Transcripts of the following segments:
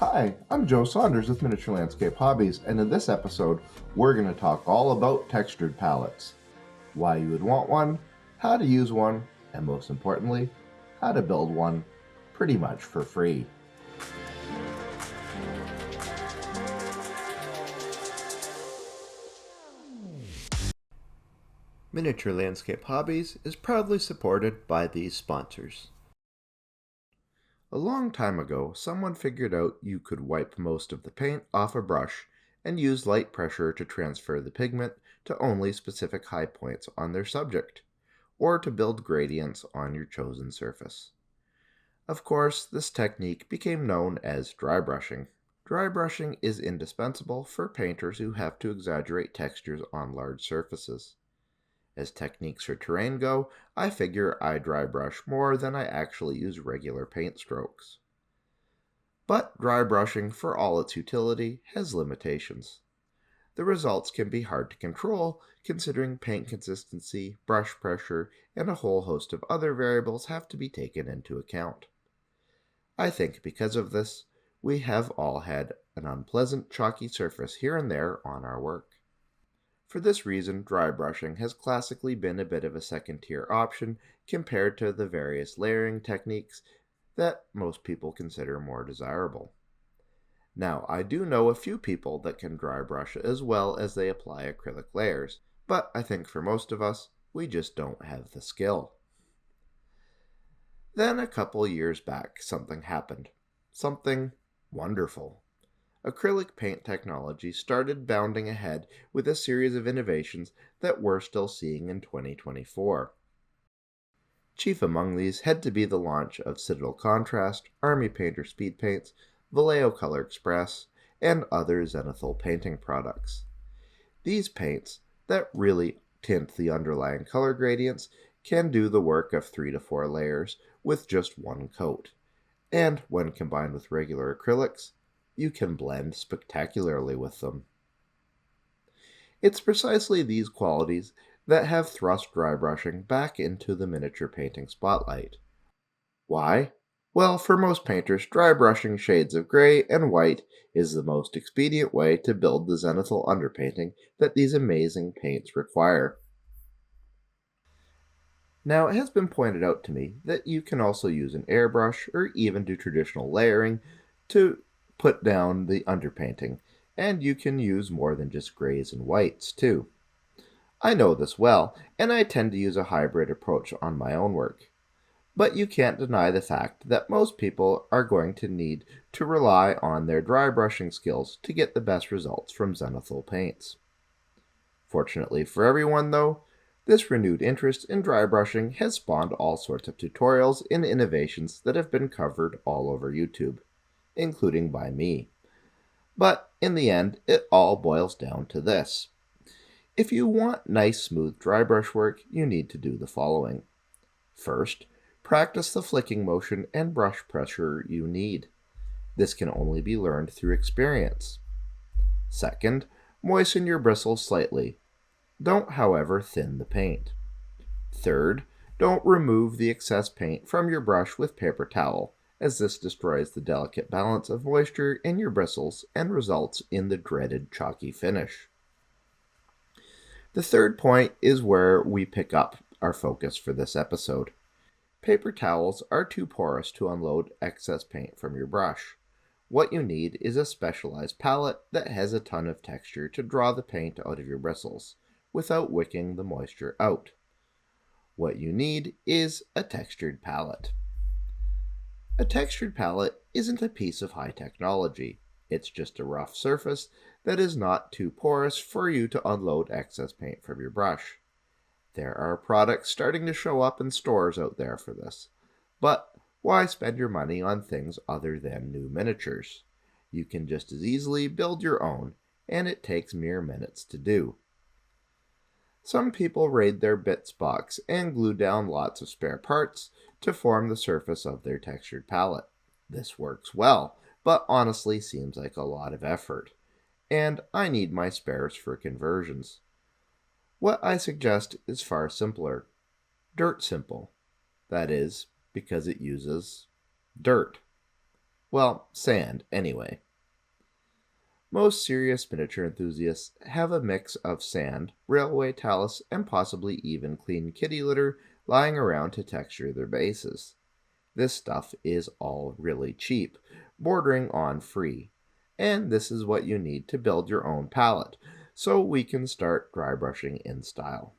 Hi, I'm Joe Saunders with Miniature Landscape Hobbies, and in this episode, we're going to talk all about textured palettes. Why you would want one, how to use one, and most importantly, how to build one pretty much for free. Miniature Landscape Hobbies is proudly supported by these sponsors. A long time ago, someone figured out you could wipe most of the paint off a brush and use light pressure to transfer the pigment to only specific high points on their subject, or to build gradients on your chosen surface. Of course, this technique became known as dry brushing. Dry brushing is indispensable for painters who have to exaggerate textures on large surfaces. As techniques for terrain go, I figure I dry brush more than I actually use regular paint strokes. But dry brushing, for all its utility, has limitations. The results can be hard to control, considering paint consistency, brush pressure, and a whole host of other variables have to be taken into account. I think because of this, we have all had an unpleasant chalky surface here and there on our work. For this reason, dry brushing has classically been a bit of a second-tier option compared to the various layering techniques that most people consider more desirable. Now, I do know a few people that can dry brush as well as they apply acrylic layers, but I think for most of us, we just don't have the skill. Then a couple years back, something happened. Something wonderful. Acrylic paint technology started bounding ahead with a series of innovations that we're still seeing in 2024. Chief among these had to be the launch of Citadel Contrast, Army Painter Speed Paints, Vallejo Color Express, and other Zenithal painting products. These paints, that really tint the underlying color gradients, can do the work of 3 to 4 layers with just one coat. And when combined with regular acrylics, you can blend spectacularly with them. It's precisely these qualities that have thrust dry brushing back into the miniature painting spotlight. Why? Well, for most painters, dry brushing shades of gray and white is the most expedient way to build the zenithal underpainting that these amazing paints require. Now, it has been pointed out to me that you can also use an airbrush or even do traditional layering to put down the underpainting, and you can use more than just grays and whites, too. I know this well, and I tend to use a hybrid approach on my own work. But you can't deny the fact that most people are going to need to rely on their dry brushing skills to get the best results from zenithal paints. Fortunately for everyone, though, this renewed interest in dry brushing has spawned all sorts of tutorials and innovations that have been covered all over YouTube, including by me. But in the end, it all boils down to this. If you want nice, smooth dry brush work, you need to do the following. First, practice the flicking motion and brush pressure you need. This can only be learned through experience. Second, moisten your bristles slightly. Don't, however, thin the paint. Third, don't remove the excess paint from your brush with paper towel, as this destroys the delicate balance of moisture in your bristles and results in the dreaded chalky finish. The third point is where we pick up our focus for this episode. Paper towels are too porous to unload excess paint from your brush. What you need is a specialized palette that has a ton of texture to draw the paint out of your bristles, without wicking the moisture out. What you need is a textured palette. A textured palette isn't a piece of high technology. It's just a rough surface that is not too porous for you to unload excess paint from your brush. There are products starting to show up in stores out there for this. But why spend your money on things other than new miniatures? You can just as easily build your own, and it takes mere minutes to do. Some people raid their bits box and glue down lots of spare parts to form the surface of their textured palette. This works well, but honestly seems like a lot of effort. And I need my spares for conversions. What I suggest is far simpler. Dirt simple. That is, because it uses dirt. Well, sand, anyway. Most serious miniature enthusiasts have a mix of sand, railway talus, and possibly even clean kitty litter lying around to texture their bases. This stuff is all really cheap, bordering on free, and this is what you need to build your own palette, so we can start dry brushing in style.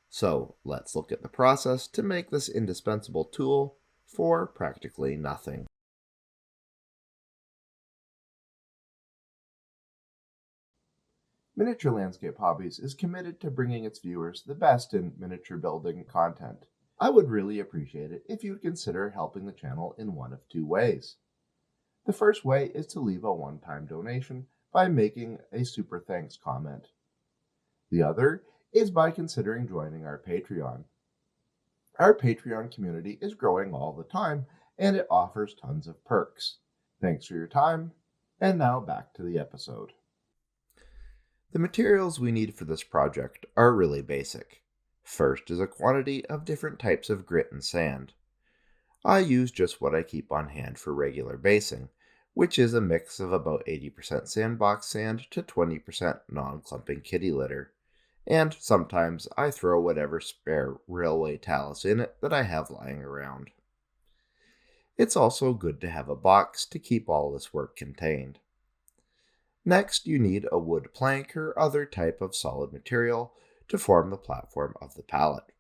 So let's look at the process to make this indispensable tool for practically nothing. Miniature Landscape Hobbies is committed to bringing its viewers the best in miniature building content. I would really appreciate it if you would consider helping the channel in one of two ways. The first way is to leave a one-time donation by making a super thanks comment. The other is by considering joining our Patreon. Our Patreon community is growing all the time, and it offers tons of perks. Thanks for your time, and now back to the episode. The materials we need for this project are really basic. First is a quantity of different types of grit and sand. I use just what I keep on hand for regular basing, which is a mix of about 80% sandbox sand to 20% non-clumping kitty litter, and sometimes I throw whatever spare railway talus in it that I have lying around. It's also good to have a box to keep all this work contained. Next, you need a wood plank or other type of solid material to form the platform of the palette.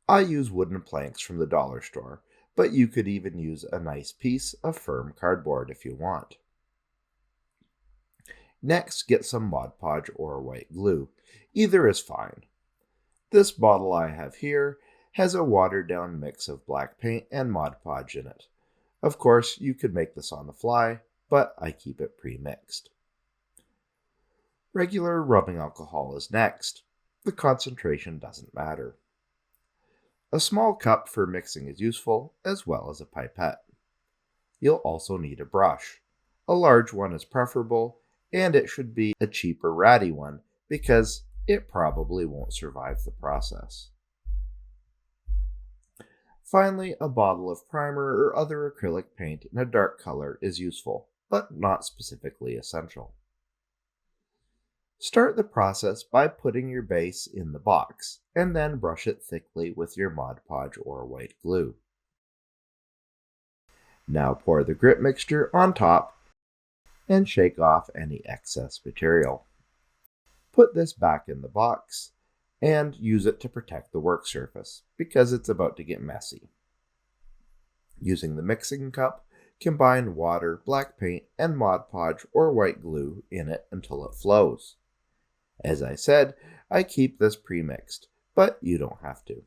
I use wooden planks from the dollar store, but you could even use a nice piece of firm cardboard if you want. Next, get some Mod Podge or white glue. Either is fine. This bottle I have here has a watered-down mix of black paint and Mod Podge in it. Of course, you could make this on the fly, but I keep it pre-mixed. Regular rubbing alcohol is next. The concentration doesn't matter. A small cup for mixing is useful, as well as a pipette. You'll also need a brush. A large one is preferable, and it should be a cheaper ratty one because it probably won't survive the process. Finally, a bottle of primer or other acrylic paint in a dark color is useful, but not specifically essential. Start the process by putting your base in the box, and then brush it thickly with your Mod Podge or white glue. Now pour the grit mixture on top and shake off any excess material. Put this back in the box and use it to protect the work surface because it's about to get messy. Using the mixing cup, combine water, black paint, and Mod Podge or white glue in it until it flows. As I said, I keep this pre-mixed, but you don't have to.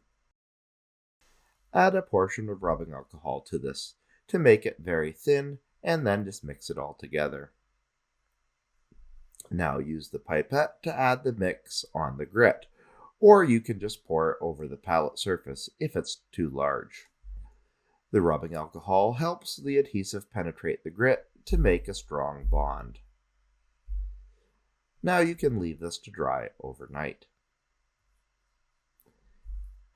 Add a portion of rubbing alcohol to this to make it very thin, and then just mix it all together. Now use the pipette to add the mix on the grit, or you can just pour it over the palette surface if it's too large. The rubbing alcohol helps the adhesive penetrate the grit to make a strong bond. Now you can leave this to dry overnight.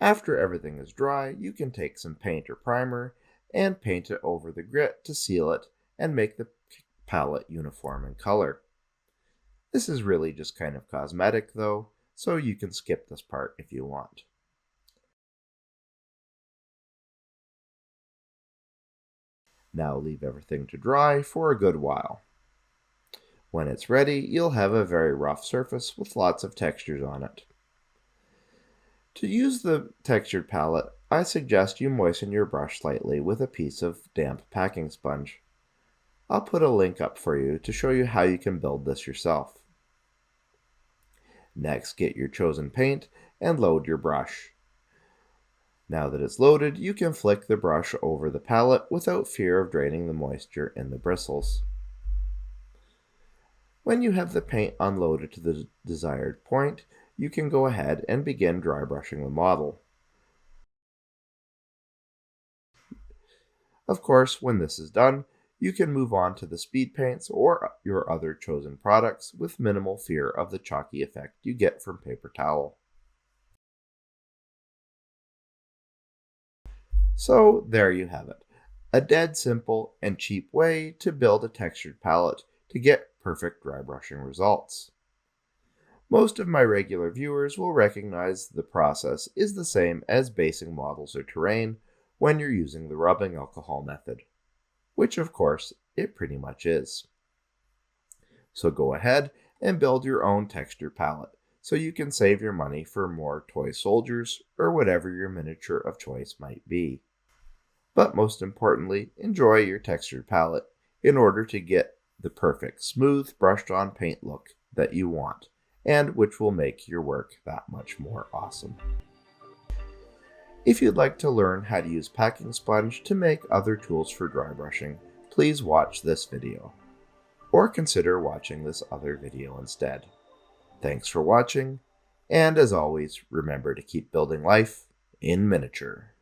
After everything is dry, you can take some paint or primer and paint it over the grit to seal it and make the palette uniform in color. This is really just kind of cosmetic though, so you can skip this part if you want. Now leave everything to dry for a good while. When it's ready, you'll have a very rough surface with lots of textures on it. To use the textured palette, I suggest you moisten your brush slightly with a piece of damp packing sponge. I'll put a link up for you to show you how you can build this yourself. Next, get your chosen paint and load your brush. Now that it's loaded, you can flick the brush over the palette without fear of draining the moisture in the bristles. When you have the paint unloaded to the desired point, you can go ahead and begin dry brushing the model. Of course, when this is done, you can move on to the speed paints or your other chosen products with minimal fear of the chalky effect you get from paper towel. So there you have it, A dead simple and cheap way to build a textured palette to get perfect dry brushing results. Most of my regular viewers will recognize the process is the same as basing models or terrain when you're using the rubbing alcohol method, which of course it pretty much is. So go ahead and build your own texture palette so you can save your money for more toy soldiers or whatever your miniature of choice might be. But most importantly, enjoy your textured palette in order to get the perfect smooth brushed on paint look that you want, and which will make your work that much more awesome. If you'd like to learn how to use packing sponge to make other tools for dry brushing, please watch this video, or consider watching this other video instead. Thanks for watching, and as always, remember to keep building life in miniature.